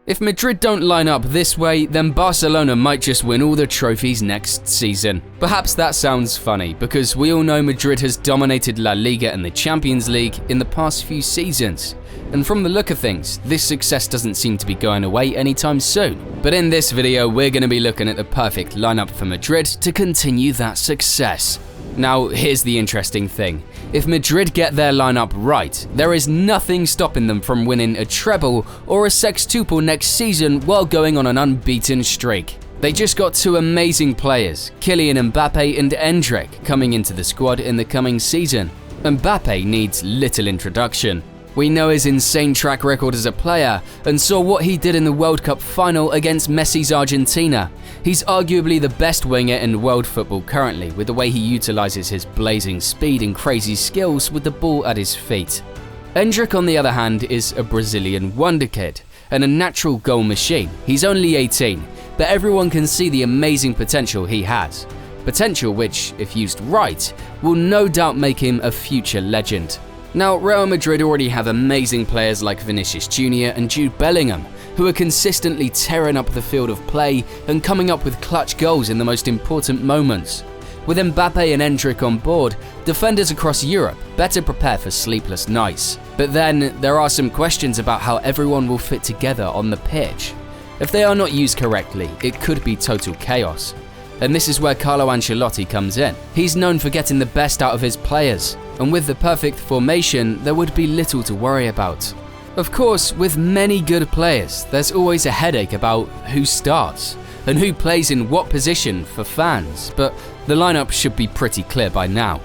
If Madrid don't line up this way, then Barcelona might just win all the trophies next season. Perhaps that sounds funny, because we all know Madrid has dominated La Liga and the Champions League in the past few seasons. And from the look of things, this success doesn't seem to be going away anytime soon. But in this video, we're going to be looking at the perfect lineup for Madrid to continue that success. Now, here's the interesting thing. If Madrid get their lineup right, there is nothing stopping them from winning a treble or a sextuple next season while going on an unbeaten streak. They just got two amazing players, Kylian Mbappe and Endrick, coming into the squad in the coming season. Mbappe needs little introduction. We know his insane track record as a player and saw what he did in the World Cup final against Messi's Argentina. He's arguably the best winger in world football currently, with the way he utilizes his blazing speed and crazy skills with the ball at his feet. Endrick, on the other hand, is a Brazilian wonder kid and a natural goal machine. He's only 18, but everyone can see the amazing potential he has. Potential which, if used right, will no doubt make him a future legend. Now, Real Madrid already have amazing players like Vinicius Jr and Jude Bellingham, who are consistently tearing up the field of play and coming up with clutch goals in the most important moments. With Mbappe and Endrick on board, defenders across Europe better prepare for sleepless nights. But then, there are some questions about how everyone will fit together on the pitch. If they are not used correctly, it could be total chaos. And this is where Carlo Ancelotti comes in. He's known for getting the best out of his players, and with the perfect formation, there would be little to worry about. Of course, with many good players, there's always a headache about who starts and who plays in what position for fans, but the lineup should be pretty clear by now.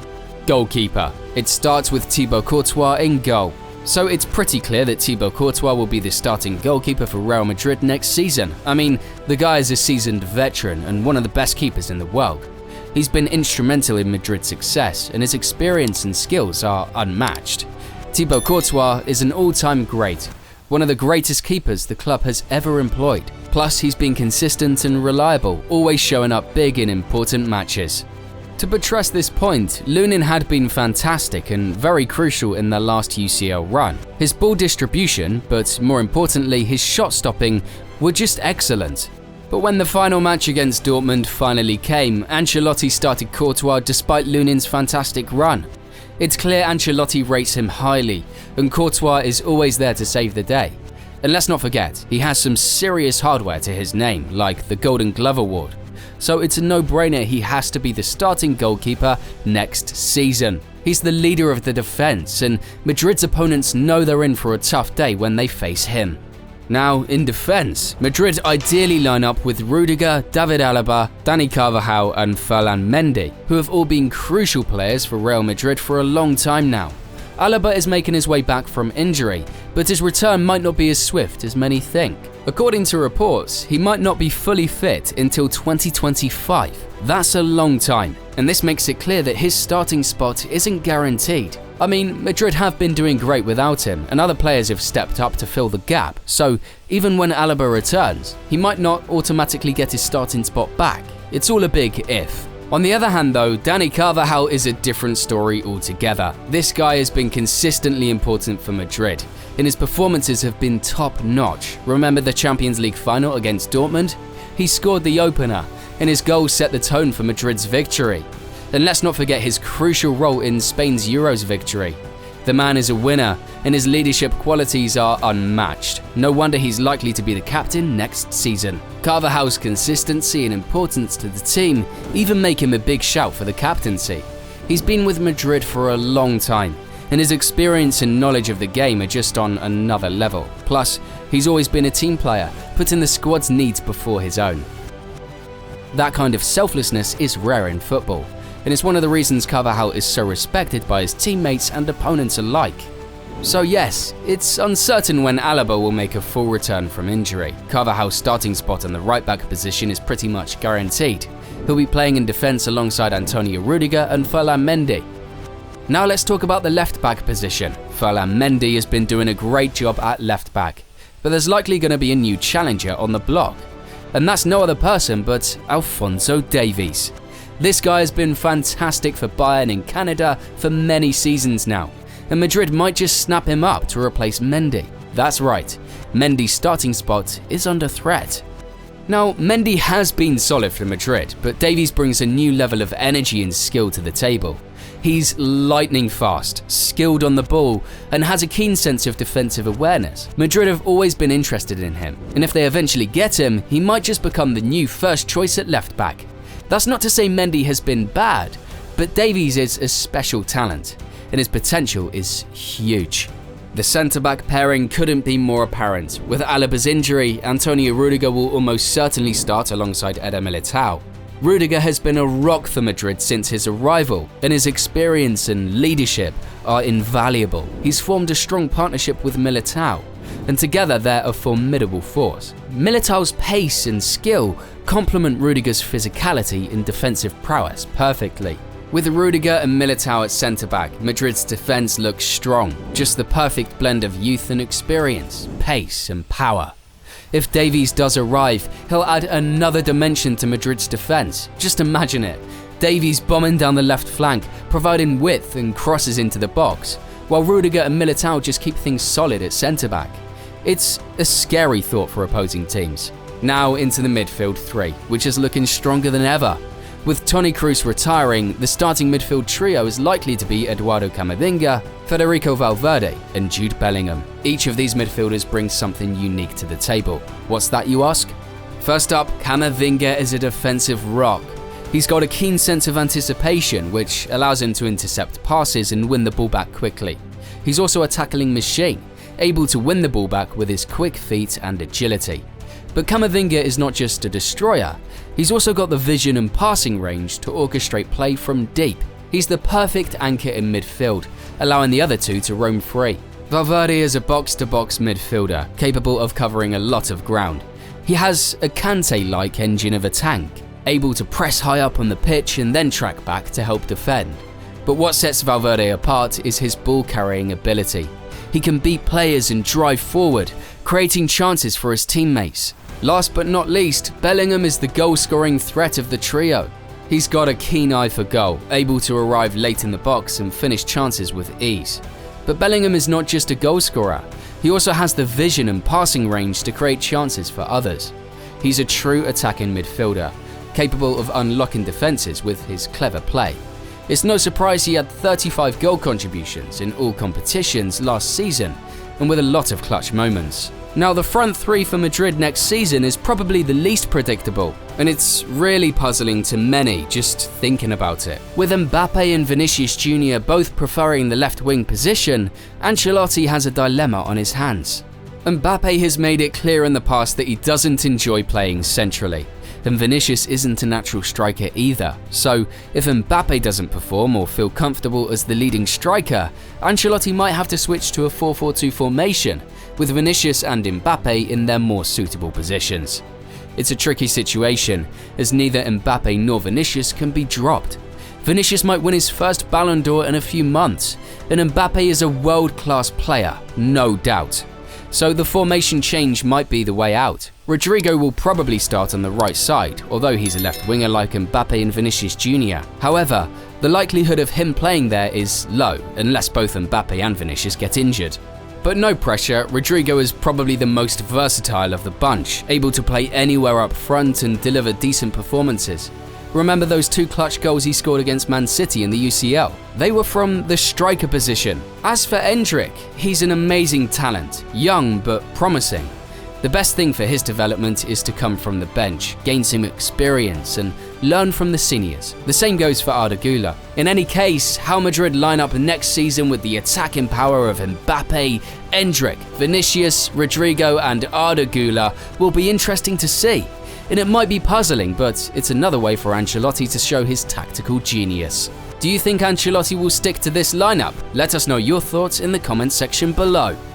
Goalkeeper. It starts with Thibaut Courtois in goal. So it's pretty clear that Thibaut Courtois will be the starting goalkeeper for Real Madrid next season. I mean, the guy is a seasoned veteran and one of the best keepers in the world. He's been instrumental in Madrid's success, and his experience and skills are unmatched. Thibaut Courtois is an all-time great, one of the greatest keepers the club has ever employed. Plus, he's been consistent and reliable, always showing up big in important matches. To buttress this point, Lunin had been fantastic and very crucial in their last UCL run. His ball distribution, but more importantly his shot stopping, were just excellent. But when the final match against Dortmund finally came, Ancelotti started Courtois despite Lunin's fantastic run. It's clear Ancelotti rates him highly, and Courtois is always there to save the day. And let's not forget, he has some serious hardware to his name, like the Golden Glove Award. So it's a no-brainer he has to be the starting goalkeeper next season. He's the leader of the defense, and Madrid's opponents know they're in for a tough day when they face him. Now, in defense, Madrid ideally line up with Rüdiger, David Alaba, Dani Carvajal and Ferland Mendy, who have all been crucial players for Real Madrid for a long time now. Alaba is making his way back from injury, but his return might not be as swift as many think. According to reports, he might not be fully fit until 2025. That's a long time, and this makes it clear that his starting spot isn't guaranteed. I mean, Madrid have been doing great without him, and other players have stepped up to fill the gap, so even when Alaba returns, he might not automatically get his starting spot back. It's all a big if. On the other hand though, Dani Carvajal is a different story altogether. This guy has been consistently important for Madrid, and his performances have been top-notch. Remember the Champions League final against Dortmund? He scored the opener, and his goal set the tone for Madrid's victory. And let's not forget his crucial role in Spain's Euros victory. The man is a winner, and his leadership qualities are unmatched. No wonder he's likely to be the captain next season. Carvajal's consistency and importance to the team even make him a big shout for the captaincy. He's been with Madrid for a long time, and his experience and knowledge of the game are just on another level. Plus, he's always been a team player, putting the squad's needs before his own. That kind of selflessness is rare in football, and it's one of the reasons Carvajal is so respected by his teammates and opponents alike. So yes, it's uncertain when Alaba will make a full return from injury. Carvajal's starting spot on the right-back position is pretty much guaranteed. He'll be playing in defense alongside Antonio Rüdiger and Ferland Mendy. Now let's talk about the left-back position. Ferland Mendy has been doing a great job at left-back, but there's likely going to be a new challenger on the block. And that's no other person but Alphonso Davies. This guy has been fantastic for Bayern in Canada for many seasons now, and Madrid might just snap him up to replace Mendy. That's right, Mendy's starting spot is under threat. Now, Mendy has been solid for Madrid, but Davies brings a new level of energy and skill to the table. He's lightning fast, skilled on the ball, and has a keen sense of defensive awareness. Madrid have always been interested in him, and if they eventually get him, he might just become the new first choice at left back. That's not to say Mendy has been bad, but Davies is a special talent, and his potential is huge. The centre-back pairing couldn't be more apparent. With Alaba's injury, Antonio Rüdiger will almost certainly start alongside Eder Militao. Rüdiger has been a rock for Madrid since his arrival, and his experience and leadership are invaluable. He's formed a strong partnership with Militao, and together they're a formidable force. Militao's pace and skill complement Rüdiger's physicality and defensive prowess perfectly. With Rüdiger and Militao at centre-back, Madrid's defence looks strong, just the perfect blend of youth and experience, pace and power. If Davies does arrive, he'll add another dimension to Madrid's defence. Just imagine it. Davies bombing down the left flank, providing width and crosses into the box, while Rüdiger and Militao just keep things solid at centre-back. It's a scary thought for opposing teams. Now into the midfield three, which is looking stronger than ever. With Toni Kroos retiring, the starting midfield trio is likely to be Eduardo Camavinga, Federico Valverde, and Jude Bellingham. Each of these midfielders brings something unique to the table. What's that, you ask? First up, Camavinga is a defensive rock. He's got a keen sense of anticipation, which allows him to intercept passes and win the ball back quickly. He's also a tackling machine, able to win the ball back with his quick feet and agility. But Camavinga is not just a destroyer, he's also got the vision and passing range to orchestrate play from deep. He's the perfect anchor in midfield, allowing the other two to roam free. Valverde is a box-to-box midfielder, capable of covering a lot of ground. He has a Kante-like engine of a tank, able to press high up on the pitch and then track back to help defend. But what sets Valverde apart is his ball-carrying ability. He can beat players and drive forward, creating chances for his teammates. Last but not least, Bellingham is the goal-scoring threat of the trio. He's got a keen eye for goal, able to arrive late in the box and finish chances with ease. But Bellingham is not just a goal-scorer, he also has the vision and passing range to create chances for others. He's a true attacking midfielder, capable of unlocking defences with his clever play. It's no surprise he had 35 goal contributions in all competitions last season, and with a lot of clutch moments. Now, the front three for Madrid next season is probably the least predictable, and it's really puzzling to many just thinking about it. With Mbappe and Vinicius Jr both preferring the left wing position, Ancelotti has a dilemma on his hands. Mbappe has made it clear in the past that he doesn't enjoy playing centrally, and Vinicius isn't a natural striker either. So, if Mbappe doesn't perform or feel comfortable as the leading striker, Ancelotti might have to switch to a 4-4-2 formation, with Vinicius and Mbappe in their more suitable positions. It's a tricky situation, as neither Mbappe nor Vinicius can be dropped. Vinicius might win his first Ballon d'Or in a few months, and Mbappe is a world-class player, no doubt. So the formation change might be the way out. Rodrygo will probably start on the right side, although he's a left winger like Mbappe and Vinicius Jr. However, the likelihood of him playing there is low, unless both Mbappe and Vinicius get injured. But no pressure, Rodrygo is probably the most versatile of the bunch, able to play anywhere up front and deliver decent performances. Remember those 2 clutch goals he scored against Man City in the UCL? They were from the striker position. As for Endrick, he's an amazing talent, young but promising. The best thing for his development is to come from the bench, gain some experience and learn from the seniors. The same goes for Arda Güler. In any case, how Madrid line up next season with the attacking power of Mbappe, Endrick, Vinicius, Rodrygo and Arda Güler will be interesting to see. And it might be puzzling, but it's another way for Ancelotti to show his tactical genius. Do you think Ancelotti will stick to this lineup? Let us know your thoughts in the comments section below.